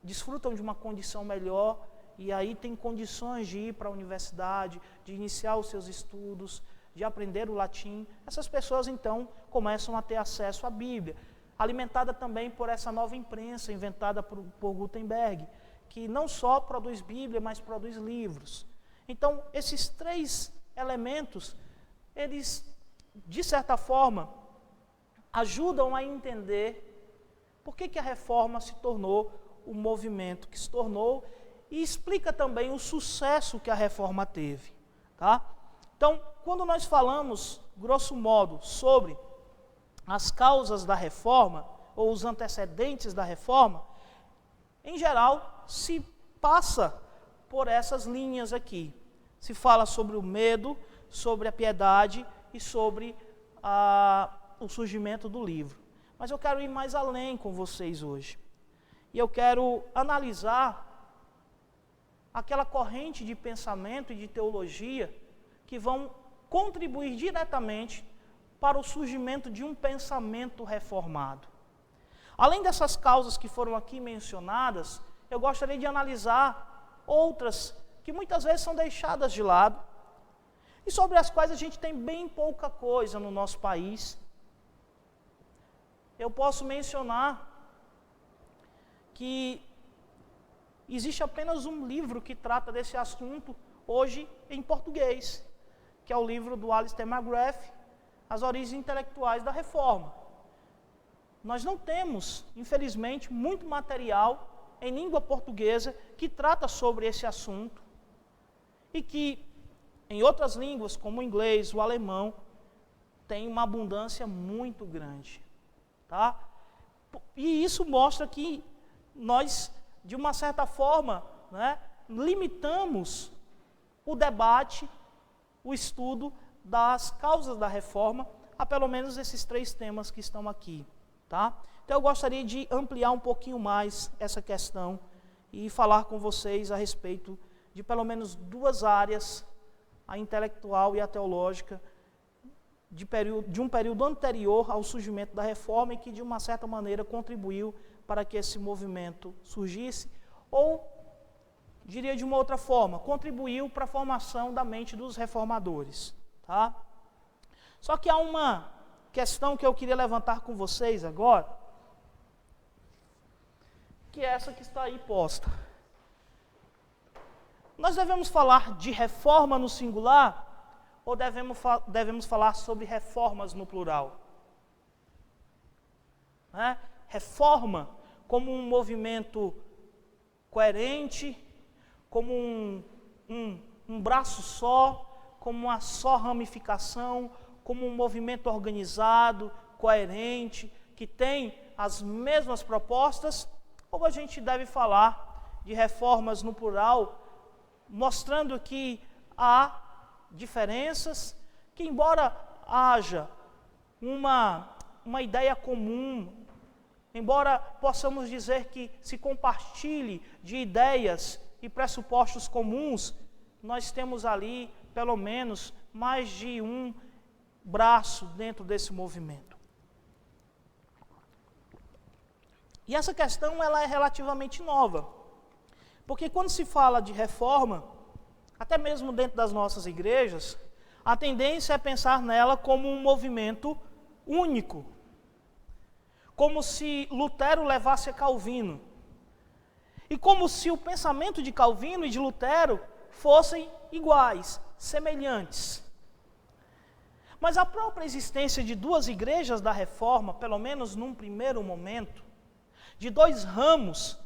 desfrutam de uma condição melhor e aí têm condições de ir para a universidade, de iniciar os seus estudos, de aprender o latim. Essas pessoas, então, começam a ter acesso à Bíblia, alimentada também por essa nova imprensa inventada por Gutenberg, que não só produz Bíblia, mas produz livros. Então, esses três elementos, eles, de certa forma, ajudam a entender por que a Reforma se tornou o movimento que se tornou e explica também o sucesso que a Reforma teve. Tá? Então, quando nós falamos, grosso modo, sobre as causas da Reforma, ou os antecedentes da Reforma, em geral, se passa por essas linhas aqui. Se fala sobre o medo, sobre a piedade e sobre o surgimento do livro. Mas eu quero ir mais além com vocês hoje. E eu quero analisar aquela corrente de pensamento e de teologia que vão contribuir diretamente para o surgimento de um pensamento reformado. Além dessas causas que foram aqui mencionadas, eu gostaria de analisar outras que muitas vezes são deixadas de lado e sobre as quais a gente tem bem pouca coisa no nosso país. Eu posso mencionar que existe apenas um livro que trata desse assunto hoje em português, que é o livro do Alistair McGrath, As Origens Intelectuais da Reforma. Nós não temos, infelizmente, muito material em língua portuguesa que trata sobre esse assunto e que, em outras línguas, como o inglês, o alemão, tem uma abundância muito grande. Tá? E isso mostra que nós, de uma certa forma, né, limitamos o debate, o estudo das causas da Reforma a pelo menos esses três temas que estão aqui. Tá? Então eu gostaria de ampliar um pouquinho mais essa questão e falar com vocês a respeito de pelo menos duas áreas, a intelectual e a teológica, de um período anterior ao surgimento da Reforma e que, de uma certa maneira, contribuiu para que esse movimento surgisse, ou, diria de uma outra forma, contribuiu para a formação da mente dos reformadores. Tá? Só que há uma questão que eu queria levantar com vocês agora, que é essa que está aí posta. Nós devemos falar de reforma no singular ou devemos falar sobre reformas no plural? Né? Reforma como um movimento coerente, como um braço só, como uma só ramificação, como um movimento organizado, coerente, que tem as mesmas propostas, ou a gente deve falar de reformas no plural, mostrando que há diferenças, que embora haja uma ideia comum, embora possamos dizer que se compartilhe de ideias e pressupostos comuns, nós temos ali, pelo menos, mais de um braço dentro desse movimento. E essa questão ela é relativamente nova, porque quando se fala de reforma, até mesmo dentro das nossas igrejas, a tendência é pensar nela como um movimento único, como se Lutero levasse a Calvino, e como se o pensamento de Calvino e de Lutero fossem iguais, semelhantes. Mas a própria existência de duas igrejas da Reforma, pelo menos num primeiro momento, de dois ramos,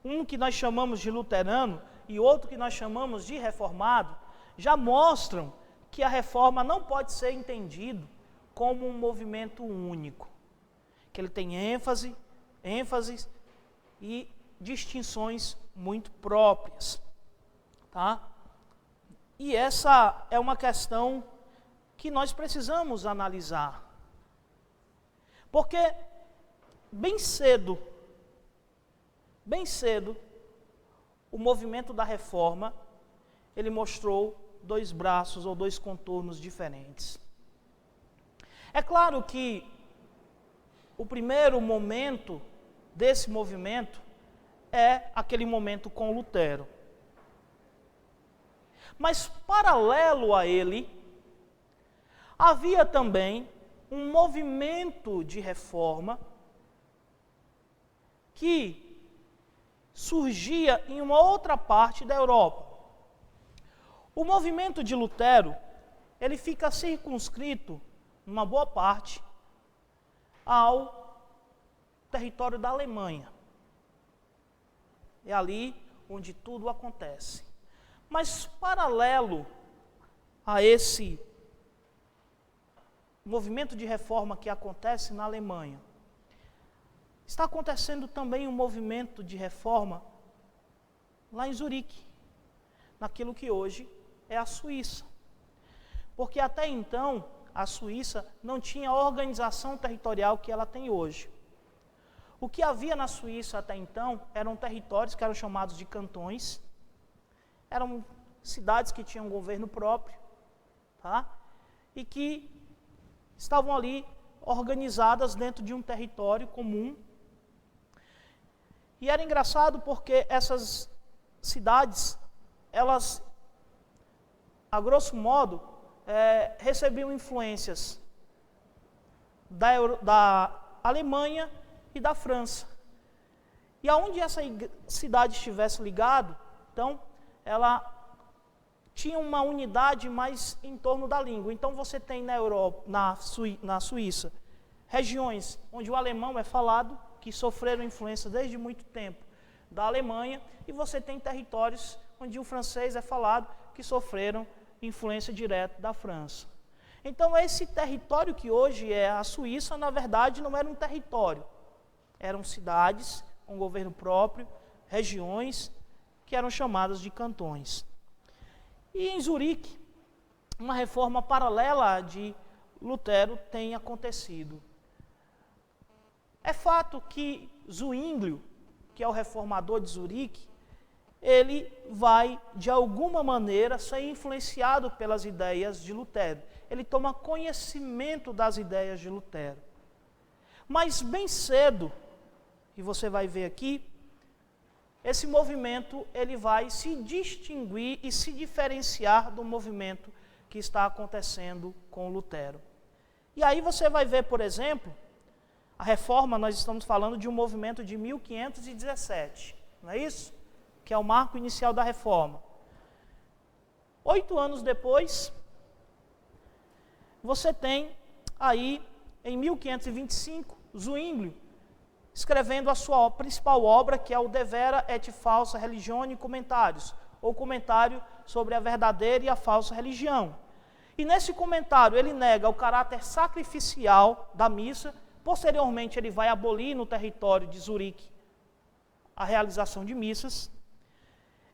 um que nós chamamos de luterano e outro que nós chamamos de reformado, já mostram que a Reforma não pode ser entendido como um movimento único, que ele tem ênfases e distinções muito próprias, tá? E essa é uma questão que nós precisamos analisar, porque bem cedo, o movimento da Reforma, ele mostrou dois braços ou dois contornos diferentes. É claro que o primeiro momento desse movimento é aquele momento com Lutero. Mas paralelo a ele, havia também um movimento de reforma que surgia em uma outra parte da Europa. O movimento de Lutero, ele fica circunscrito, numa boa parte, ao território da Alemanha. É ali onde tudo acontece. Mas paralelo a esse movimento de reforma que acontece na Alemanha, está acontecendo também um movimento de reforma lá em Zurique, naquilo que hoje é a Suíça. Porque até então, a Suíça não tinha a organização territorial que ela tem hoje. O que havia na Suíça até então eram territórios que eram chamados de cantões, eram cidades que tinham um governo próprio, tá? E que estavam ali organizadas dentro de um território comum. E era engraçado porque essas cidades, elas, a grosso modo, recebiam influências da Alemanha e da França. E aonde essa cidade estivesse ligada, então, ela tinha uma unidade mais em torno da língua. Então, você tem na Europa, na Suíça, regiões onde o alemão é falado, que sofreram influência desde muito tempo da Alemanha, e você tem territórios onde o francês é falado, que sofreram influência direta da França. Então, esse território que hoje é a Suíça, na verdade, não era um território. Eram cidades com governo próprio, regiões que eram chamadas de cantões. E em Zurique, uma reforma paralela de Lutero tem acontecido. É fato que Zwinglio, que é o reformador de Zurique, ele vai, de alguma maneira, ser influenciado pelas ideias de Lutero. Ele toma conhecimento das ideias de Lutero. Mas bem cedo, e você vai ver aqui, esse movimento ele vai se distinguir e se diferenciar do movimento que está acontecendo com Lutero. E aí você vai ver, por exemplo, a reforma, nós estamos falando de um movimento de 1517, não é isso? Que é o marco inicial da reforma. 8 anos depois, você tem aí, em 1525, Zwinglio, escrevendo a sua principal obra, que é o De Vera et Falsa Religione Comentários, ou comentário sobre a verdadeira e a falsa religião. E nesse comentário ele nega o caráter sacrificial da missa. Posteriormente ele vai abolir no território de Zurique a realização de missas.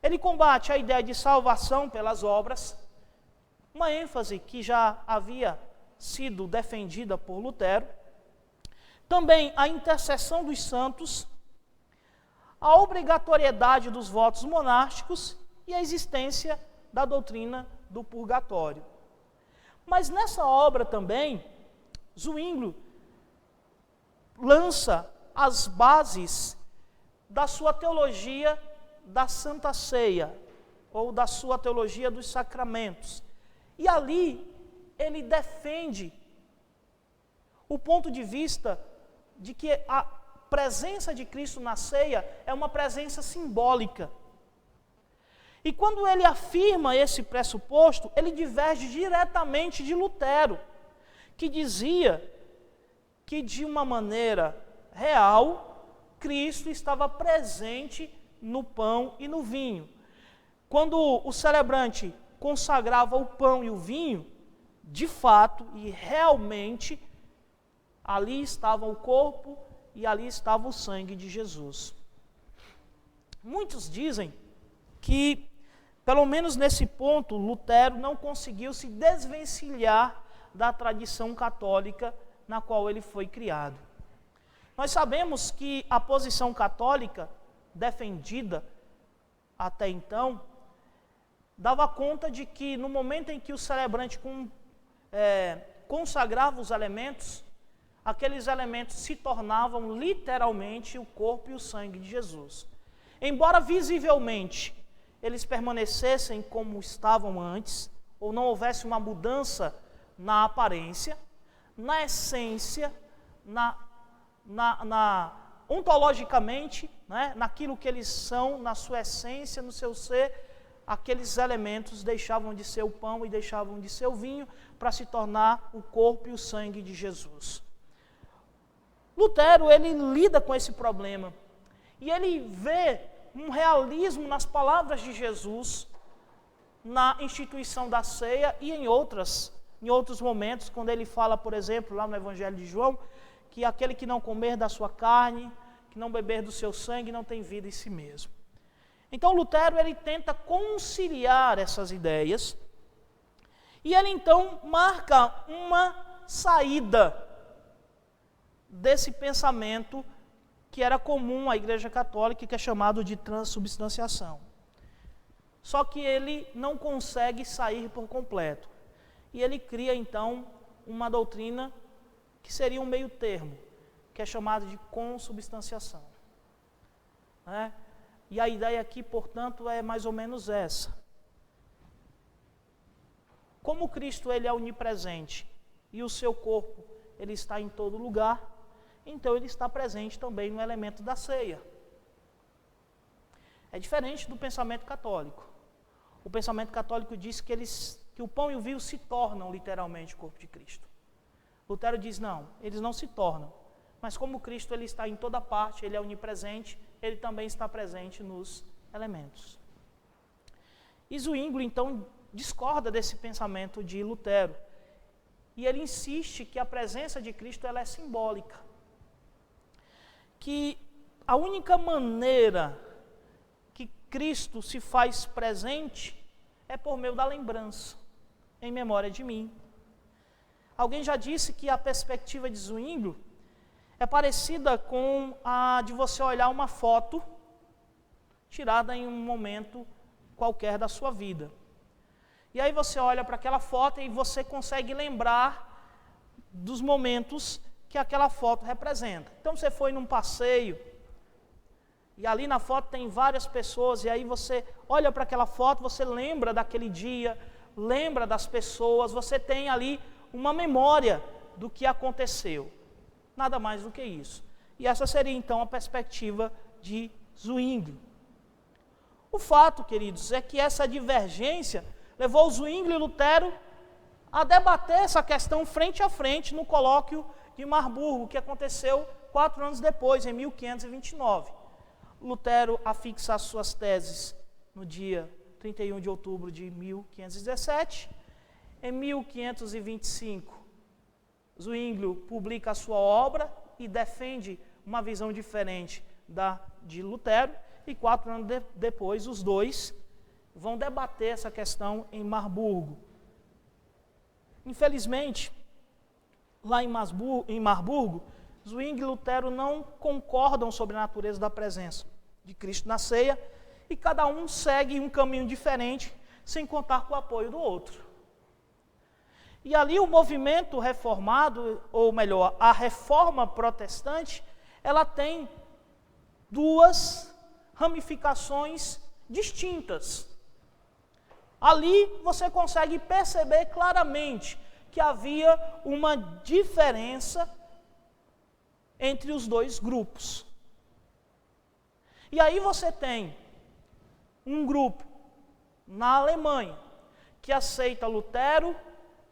Ele combate a ideia de salvação pelas obras, uma ênfase que já havia sido defendida por Lutero. Também a intercessão dos santos, a obrigatoriedade dos votos monásticos e a existência da doutrina do purgatório. Mas nessa obra também, Zwinglio lança as bases da sua teologia da Santa Ceia, ou da sua teologia dos sacramentos. E ali ele defende o ponto de vista de que a presença de Cristo na ceia é uma presença simbólica. E quando ele afirma esse pressuposto, ele diverge diretamente de Lutero, que dizia que de uma maneira real, Cristo estava presente no pão e no vinho. Quando o celebrante consagrava o pão e o vinho, de fato e realmente, ali estava o corpo e ali estava o sangue de Jesus. Muitos dizem que, pelo menos nesse ponto, Lutero não conseguiu se desvencilhar da tradição católica na qual ele foi criado. Nós sabemos que a posição católica defendida até então dava conta de que no momento em que o celebrante consagrava os elementos, aqueles elementos se tornavam literalmente o corpo e o sangue de Jesus. Embora visivelmente eles permanecessem como estavam antes, ou não houvesse uma mudança na aparência, na essência, ontologicamente, né, naquilo que eles são, na sua essência, no seu ser, aqueles elementos deixavam de ser o pão e deixavam de ser o vinho para se tornar o corpo e o sangue de Jesus. Lutero, ele lida com esse problema e ele vê um realismo nas palavras de Jesus na instituição da ceia e em outros momentos, quando ele fala, por exemplo, lá no Evangelho de João, que aquele que não comer da sua carne, que não beber do seu sangue, não tem vida em si mesmo. Então Lutero, ele tenta conciliar essas ideias e ele então marca uma saída desse pensamento que era comum à Igreja Católica, que é chamado de transubstanciação. Só que ele não consegue sair por completo. E ele cria então uma doutrina que seria um meio termo, que é chamado de consubstanciação. Né? E a ideia aqui, portanto, é mais ou menos essa. Como Cristo ele é onipresente e o seu corpo ele está em todo lugar, então ele está presente também no elemento da ceia. É diferente do pensamento católico. O pensamento católico diz que o pão e o vinho se tornam literalmente o corpo de Cristo. Lutero diz não, eles não se tornam. Mas como Cristo ele está em toda parte, ele é onipresente, ele também está presente nos elementos. E Zwinglio então discorda desse pensamento de Lutero. E ele insiste que a presença de Cristo ela é simbólica. Que a única maneira que Cristo se faz presente é por meio da lembrança, em memória de mim. Alguém já disse que a perspectiva de Zwinglio é parecida com a de você olhar uma foto tirada em um momento qualquer da sua vida. E aí você olha para aquela foto e você consegue lembrar dos momentos que aquela foto representa. Então você foi num passeio, e ali na foto tem várias pessoas, e aí você olha para aquela foto, você lembra daquele dia, lembra das pessoas, você tem ali uma memória do que aconteceu. Nada mais do que isso. E essa seria então a perspectiva de Zwingli. O fato, queridos, é que essa divergência levou Zwingli e Lutero a debater essa questão frente a frente no colóquio de Marburgo, que aconteceu 4 anos depois, em 1529. Lutero afixa as suas teses no dia 31 de outubro de 1517. Em 1525, Zwingli publica a sua obra e defende uma visão diferente da de Lutero, e 4 anos depois os dois vão debater essa questão em Marburgo. Infelizmente, lá em Marburgo, Zwingli e Lutero não concordam sobre a natureza da presença de Cristo na ceia, e cada um segue um caminho diferente, sem contar com o apoio do outro. E ali o movimento reformado, ou melhor, a reforma protestante, ela tem 2 ramificações distintas. Ali você consegue perceber claramente que havia uma diferença entre os 2 grupos. E aí você tem um grupo na Alemanha que aceita Lutero,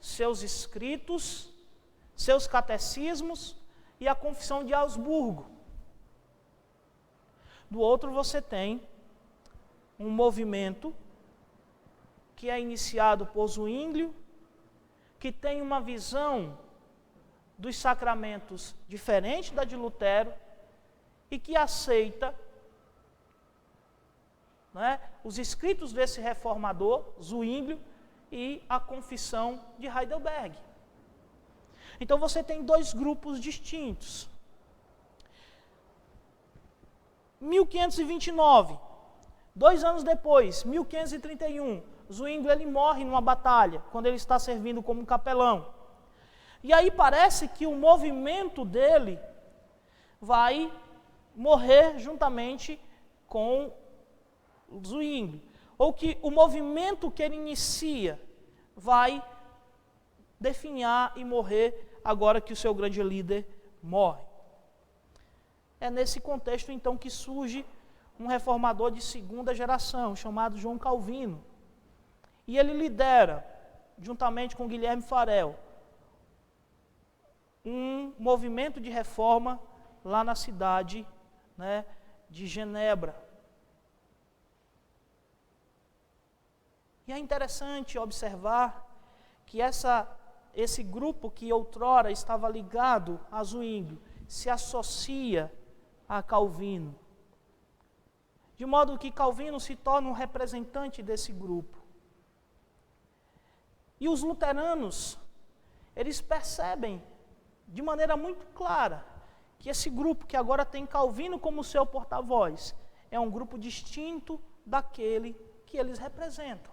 seus escritos, seus catecismos e a Confissão de Augsburgo. Do outro você tem um movimento que é iniciado por Zwingli, que tem uma visão dos sacramentos diferente da de Lutero e que aceita, né, os escritos desse reformador, Zwingli, e a Confissão de Heidelberg. Então você tem 2 grupos distintos. 1529, 2 anos depois, 1531, Zwingli ele morre numa batalha, quando ele está servindo como capelão. E aí parece que o movimento dele vai morrer juntamente com Zwingli, ou que o movimento que ele inicia vai definhar e morrer agora que o seu grande líder morre. É nesse contexto então que surge um reformador de 2ª geração, chamado João Calvino. E ele lidera, juntamente com Guilherme Farel, um movimento de reforma lá na cidade, né, de Genebra. E é interessante observar que esse grupo que outrora estava ligado a Zwingli se associa a Calvino, de modo que Calvino se torna um representante desse grupo. E os luteranos, eles percebem de maneira muito clara que esse grupo que agora tem Calvino como seu porta-voz é um grupo distinto daquele que eles representam.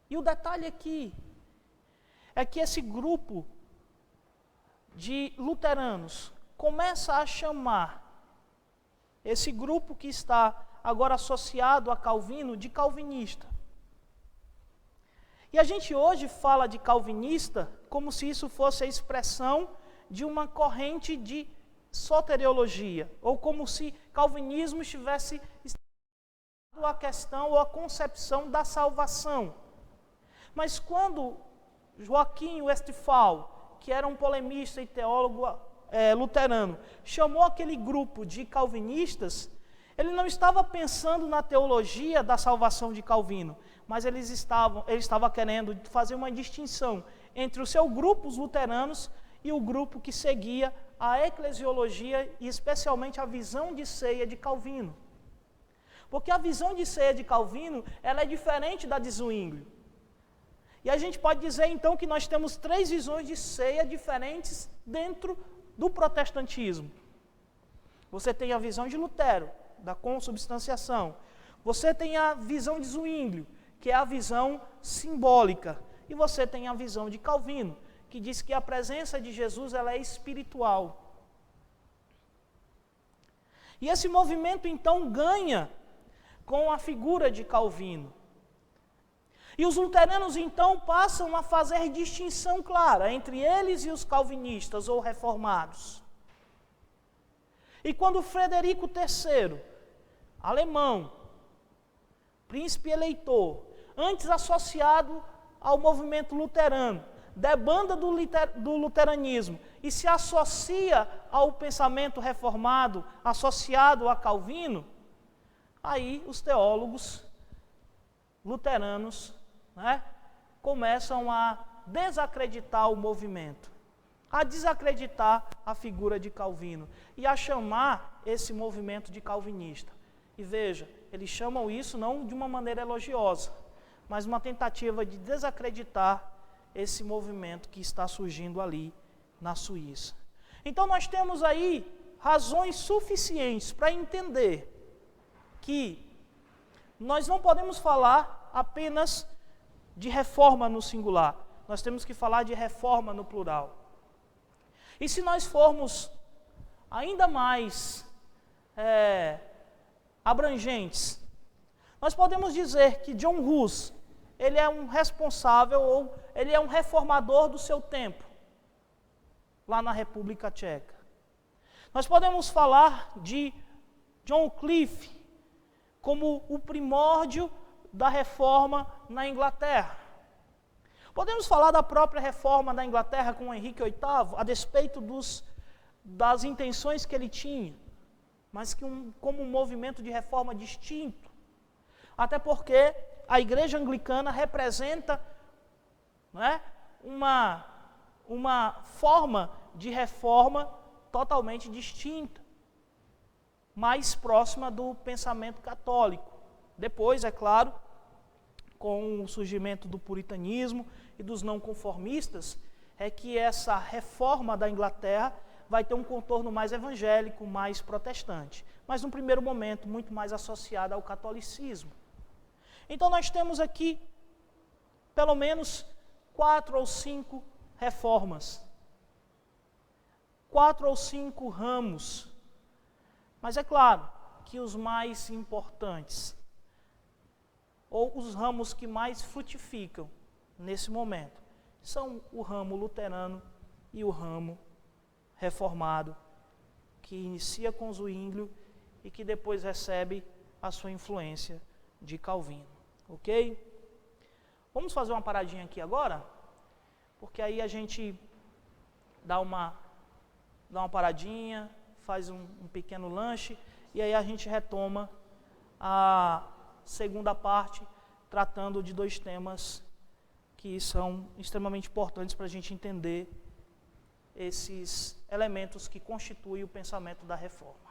E o detalhe aqui é que esse grupo de luteranos começa a chamar esse grupo que está agora associado a Calvino de calvinista. E a gente hoje fala de calvinista como se isso fosse a expressão de uma corrente de soteriologia, ou como se calvinismo estivesse a questão ou a concepção da salvação. Mas quando Joaquim Westphal, que era um polemista e teólogo luterano, chamou aquele grupo de calvinistas, ele não estava pensando na teologia da salvação de Calvino, mas ele estava querendo fazer uma distinção entre o seu grupo, os luteranos, e o grupo que seguia a eclesiologia e especialmente a visão de ceia de Calvino. Porque a visão de ceia de Calvino, ela é diferente da de Zwingli. E a gente pode dizer então que nós temos 3 visões de ceia diferentes dentro do protestantismo. Você tem a visão de Lutero, da consubstanciação. Você tem a visão de Zwinglio, que é a visão simbólica. E você tem a visão de Calvino, que diz que a presença de Jesus ela é espiritual. E esse movimento, então, ganha com a figura de Calvino. E os luteranos, então, passam a fazer distinção clara entre eles e os calvinistas ou reformados. E quando Frederico III, alemão, príncipe eleitor, antes associado ao movimento luterano, debanda do luteranismo e se associa ao pensamento reformado, associado a Calvino, aí os teólogos luteranos, começam a desacreditar o movimento, a desacreditar a figura de Calvino e a chamar esse movimento de calvinista. E veja, eles chamam isso não de uma maneira elogiosa, mas uma tentativa de desacreditar esse movimento que está surgindo ali na Suíça. Então nós temos aí razões suficientes para entender que nós não podemos falar apenas de reforma no singular, nós temos que falar de reforma no plural. E se nós formos ainda mais abrangentes, nós podemos dizer que John Hus, ele é um responsável ou ele é um reformador do seu tempo, lá na República Tcheca. Nós podemos falar de John Wycliffe como o primórdio da reforma na Inglaterra. Podemos falar da própria reforma da Inglaterra com Henrique VIII, a despeito das intenções que ele tinha, mas como um movimento de reforma distinto. Até porque a Igreja Anglicana representa uma forma de reforma totalmente distinta, mais próxima do pensamento católico. Depois, é claro, com o surgimento do puritanismo e dos não conformistas, é que essa reforma da Inglaterra vai ter um contorno mais evangélico, mais protestante, mas num primeiro momento muito mais associada ao catolicismo. Então nós temos aqui pelo menos 4 ou 5 reformas, 4 ou 5 ramos, mas é claro que os mais importantes, ou os ramos que mais frutificam nesse momento, são o ramo luterano e o ramo reformado, que inicia com Zwinglio e que depois recebe a sua influência de Calvino. Ok? Vamos fazer uma paradinha aqui agora, porque aí a gente dá uma paradinha, faz um pequeno lanche, e aí a gente retoma a segunda parte, tratando de 2 temas que são extremamente importantes para a gente entender esses elementos que constituem o pensamento da reforma.